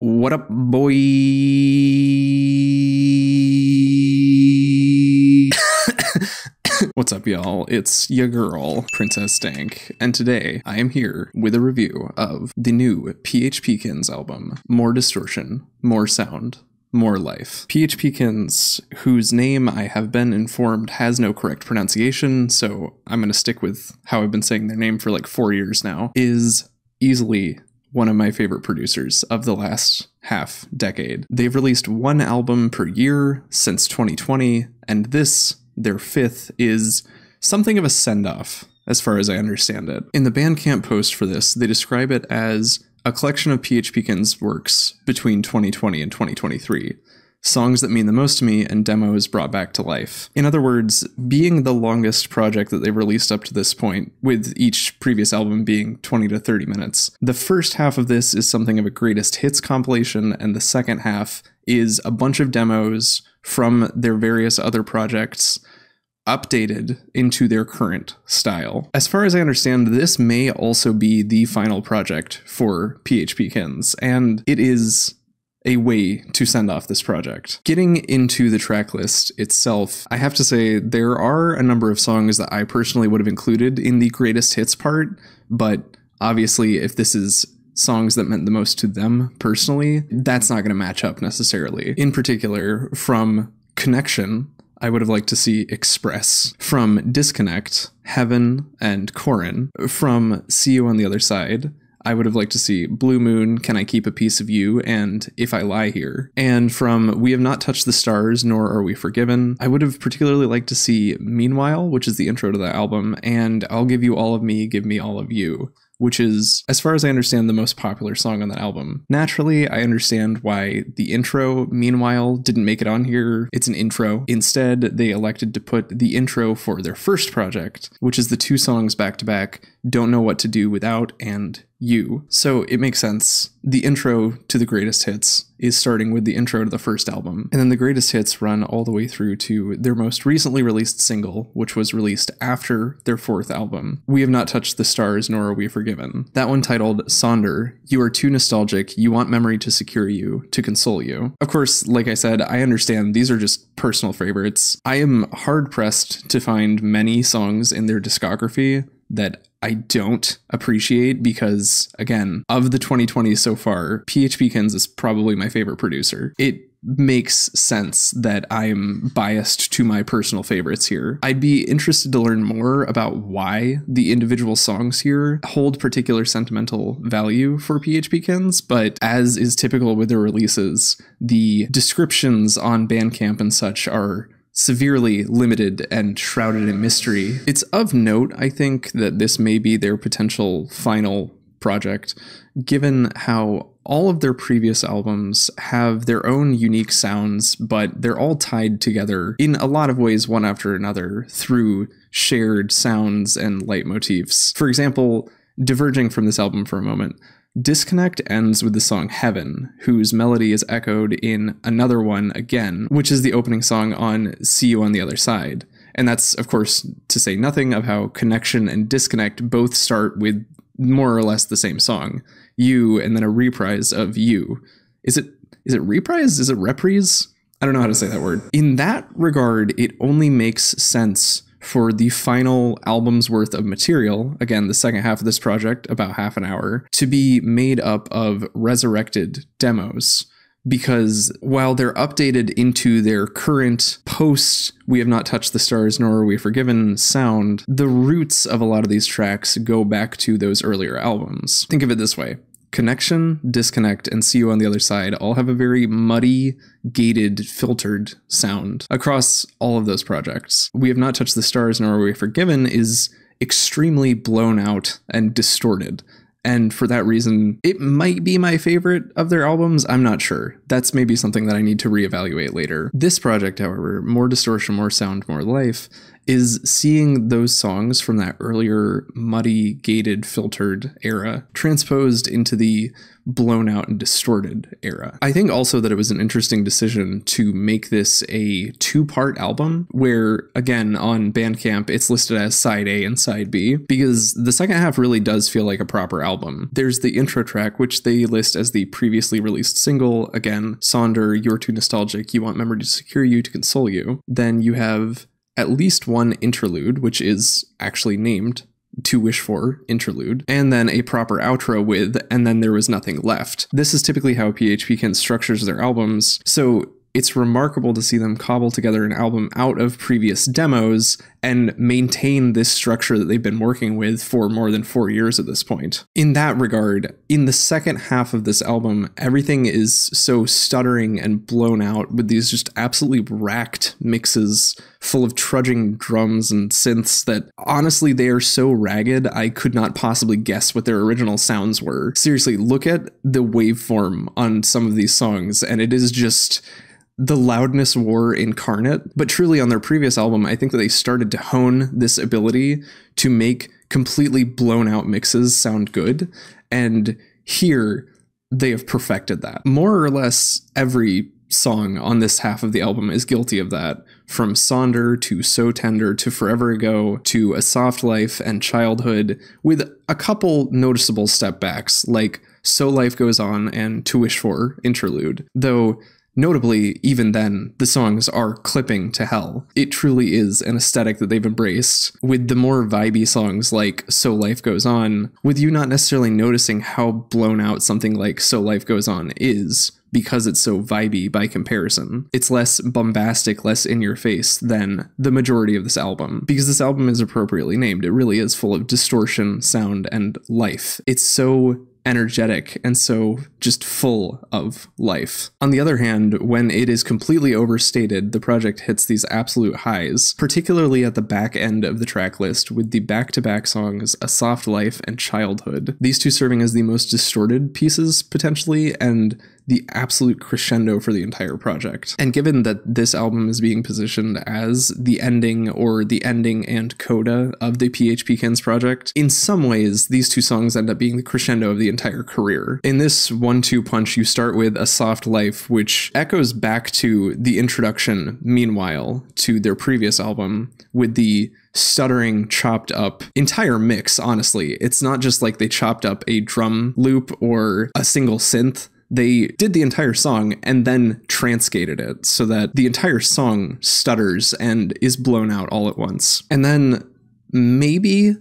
What up, boy? What's up, y'all? It's your girl, Princess Dank, and today I am here with a review of the new phpkns album, More Distortion, More Sound, More Life. phpkns, whose name I have been informed has no correct pronunciation, so I'm going to stick with how I've been saying their name for like 4 years now, is easily one of my favorite producers of the last half decade. They've released one album per year since 2020, and this, their fifth, is something of a send-off, as far as I understand it. In the Bandcamp post for this, they describe it as a collection of phpkns works between 2020 and 2023. Songs that mean the most to me and demos brought back to life. In other words, being the longest project that they've released up to this point, with each previous album being 20 to 30 minutes, the first half of this is something of a greatest hits compilation, and the second half is a bunch of demos from their various other projects updated into their current style. As far as I understand, this may also be the final project for phpkns, and it is a way to send off this project. Getting into the track list itself, I have to say there are a number of songs that I personally would have included in the greatest hits part, but obviously if this is songs that meant the most to them personally, that's not going to match up necessarily. In particular, from Connection, I would have liked to see Express. From Disconnect, Heaven and Corin. From See You on the Other Side, I would have liked to see Blue Moon, Can I Keep a Piece of You, and If I Lie Here. And from We Have Not Touched the Stars, Nor Are We Forgiven, I would have particularly liked to see Meanwhile, which is the intro to the album, and I'll Give You All of Me, Give Me All of You, which is, as far as I understand, the most popular song on that album. Naturally, I understand why the intro, Meanwhile, didn't make it on here. It's an intro. Instead, they elected to put the intro for their first project, which is the two songs back-to-back, Don't Know What to Do Without and You. So it makes sense. The intro to the greatest hits is starting with the intro to the first album, and then the greatest hits run all the way through to their most recently released single, which was released after their fourth album, We Have Not Touched the Stars, Nor Are We Forgiven. That one titled Sonder, You Are Too Nostalgic, You Want Memory to Secure You, to Console You. Of course, like I said, I understand these are just personal favorites. I am hard-pressed to find many songs in their discography that I don't appreciate because, again, of the 2020s so far, phpkns is probably my favorite producer. It makes sense that I'm biased to my personal favorites here. I'd be interested to learn more about why the individual songs here hold particular sentimental value for phpkns, but as is typical with their releases, the descriptions on Bandcamp and such are severely limited and shrouded in mystery. It's of note, I think, that this may be their potential final project, given how all of their previous albums have their own unique sounds, but they're all tied together in a lot of ways, one after another, through shared sounds and leitmotifs. For example, diverging from this album for a moment, Disconnect ends with the song Heaven, whose melody is echoed in another one again, which is the opening song on See You on the Other Side. And that's, of course, to say nothing of how Connection and Disconnect both start with more or less the same song, You, and then a reprise of You. Is it reprise? Is it reprise? I don't know how to say that word. In that regard, it only makes sense for the final album's worth of material, again, the second half of this project, about half an hour, to be made up of resurrected demos. Because while they're updated into their current post We Have Not Touched the Stars, Nor Are We Forgiven sound, the roots of a lot of these tracks go back to those earlier albums. Think of it this way. Connection, Disconnect, and See You on the Other Side all have a very muddy, gated, filtered sound across all of those projects. We Have Not Touched the Stars, Nor Are We Forgiven is extremely blown out and distorted. And for that reason, it might be my favorite of their albums. I'm not sure. That's maybe something that I need to reevaluate later. This project, however, More Distortion, More Sound, More Life, is seeing those songs from that earlier muddy, gated, filtered era transposed into the blown out and distorted era. I think also that it was an interesting decision to make this a two-part album where, again, on Bandcamp, it's listed as side A and side B, because the second half really does feel like a proper album. There's the intro track, which they list as the previously released single, again, Sonder, You're Too Nostalgic, You Want Memory to Secure You to Console You. Then you have at least one interlude, which is actually named To Wish For Interlude, and then a proper outro with And Then There Was Nothing Left. This is typically how PHPkns structures their albums, so it's remarkable to see them cobble together an album out of previous demos and maintain this structure that they've been working with for more than 4 years at this point. In that regard, in the second half of this album, everything is so stuttering and blown out with these just absolutely racked mixes full of trudging drums and synths that honestly, they are so ragged, I could not possibly guess what their original sounds were. Seriously, look at the waveform on some of these songs, and it is just the loudness war incarnate. But truly, on their previous album, I think that they started to hone this ability to make completely blown out mixes sound good. And here they have perfected that. More or less every song on this half of the album is guilty of that. From Sonder to So Tender to Forever Ago to A Soft Life and Childhood, with a couple noticeable step backs like So Life Goes On and To Wish For Interlude. Though notably, even then, the songs are clipping to hell. It truly is an aesthetic that they've embraced, with the more vibey songs like So Life Goes On, with you not necessarily noticing how blown out something like So Life Goes On is, because it's so vibey by comparison. It's less bombastic, less in your face than the majority of this album, because this album is appropriately named. It really is full of distortion, sound, and life. It's so energetic and so just full of life. On the other hand, when it is completely overstated, the project hits these absolute highs, particularly at the back end of the track list with the back-to-back songs A Soft Life and Childhood. These two serving as the most distorted pieces potentially, and the absolute crescendo for the entire project. And given that this album is being positioned as the ending or the ending and coda of the PHPkns project, in some ways, these two songs end up being the crescendo of the entire career. In this 1-2 punch, you start with A Soft Life, which echoes back to the introduction, meanwhile, to their previous album, with the stuttering, chopped up entire mix, honestly. It's not just like they chopped up a drum loop or a single synth. They did the entire song and then transcated it so that the entire song stutters and is blown out all at once. And then maybe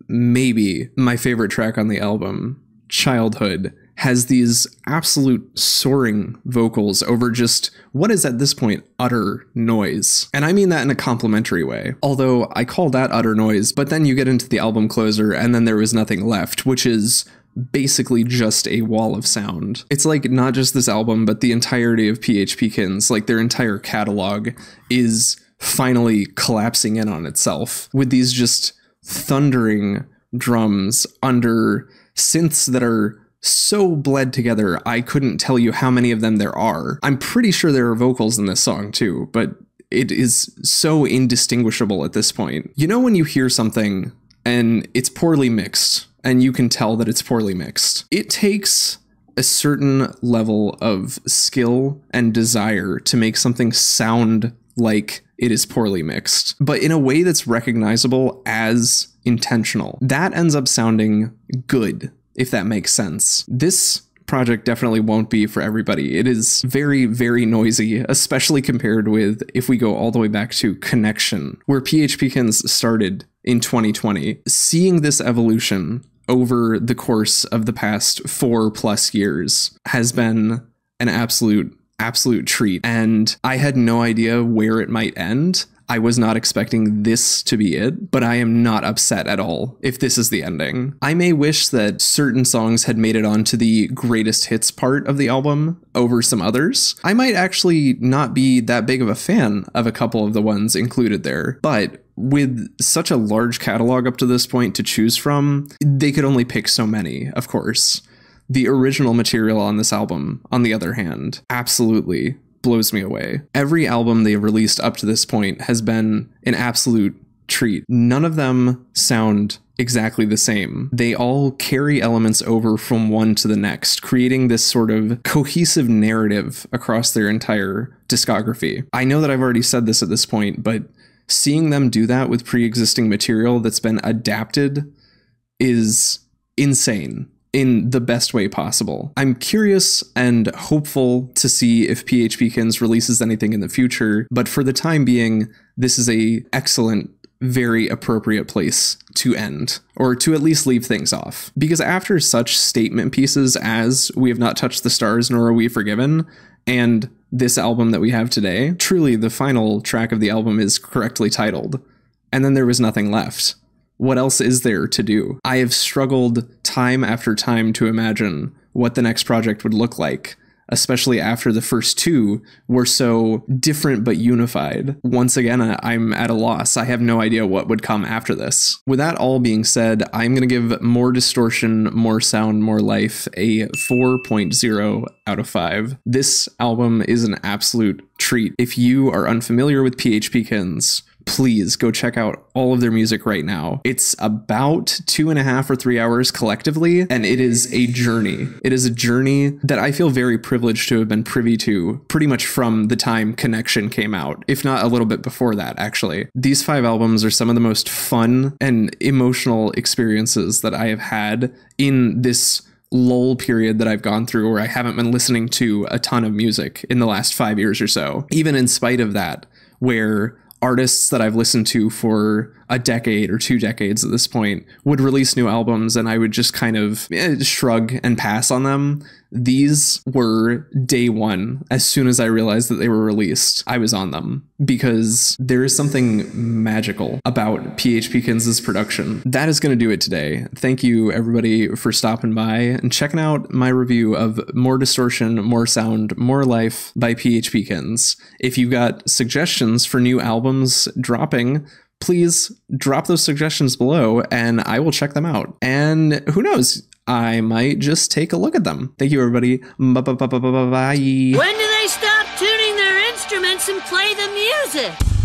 my favorite track on the album, Childhood, has these absolute soaring vocals over just what is at this point utter noise. And I mean that in a complimentary way. Although I call that utter noise, but then you get into the album closer and then There Was Nothing Left, which is basically just a wall of sound. It's like not just this album, but the entirety of PHPkns, like their entire catalog, is finally collapsing in on itself with these just thundering drums under synths that are so bled together, I couldn't tell you how many of them there are. I'm pretty sure there are vocals in this song too, but it is so indistinguishable at this point. You know when you hear something and it's poorly mixed, and you can tell that it's poorly mixed? It takes a certain level of skill and desire to make something sound like it is poorly mixed, but in a way that's recognizable as intentional. That ends up sounding good, if that makes sense. This project definitely won't be for everybody. It is very, very noisy, especially compared with if we go all the way back to Connection, where PHPkns started in 2020. Seeing this evolution over the course of the past 4+ years has been an absolute treat. And I had no idea where it might end. I was not expecting this to be it, but I am not upset at all if this is the ending. I may wish that certain songs had made it onto the greatest hits part of the album over some others. I might actually not be that big of a fan of a couple of the ones included there, but with such a large catalog up to this point to choose from, they could only pick so many, of course. The original material on this album, on the other hand, absolutely blows me away. Every album they've released up to this point has been an absolute treat. None of them sound exactly the same. They all carry elements over from one to the next, creating this sort of cohesive narrative across their entire discography. I know that I've already said this at this point, but seeing them do that with pre-existing material that's been adapted is insane in the best way possible. I'm curious and hopeful to see if phpkns releases anything in the future, but for the time being, this is a excellent, very appropriate place to end, or to at least leave things off. Because after such statement pieces as We Have Not Touched the Stars Nor Are We Forgiven, and this album that we have today, truly the final track of the album is correctly titled, and then there was nothing left. What else is there to do? I have struggled time after time to imagine what the next project would look like, especially after the first two were so different but unified. Once again, I'm at a loss. I have no idea what would come after this. With that all being said, I'm going to give More Distortion, More Sound, More Life a 4.0 out of 5. This album is an absolute treat. If you are unfamiliar with phpkns, please go check out all of their music right now. It's about 2.5 or 3 hours collectively, and it is a journey. It is a journey that I feel very privileged to have been privy to pretty much from the time Connection came out, if not a little bit before that, actually. These 5 albums are some of the most fun and emotional experiences that I have had in this lull period that I've gone through where I haven't been listening to a ton of music in the last 5 years or so. Even in spite of that, where artists that I've listened to for a decade or 2 decades at this point would release new albums and I would just kind of shrug and pass on them. These were day one. As soon as I realized that they were released, I was on them because there is something magical about phpkns' production. That is going to do it today. Thank you everybody for stopping by and checking out my review of More Distortion, More Sound, More Life by phpkns. If you've got suggestions for new albums dropping, please drop those suggestions below and I will check them out. And who knows, I might just take a look at them. Thank you, everybody. Bye. When do they stop tuning their instruments and play the music?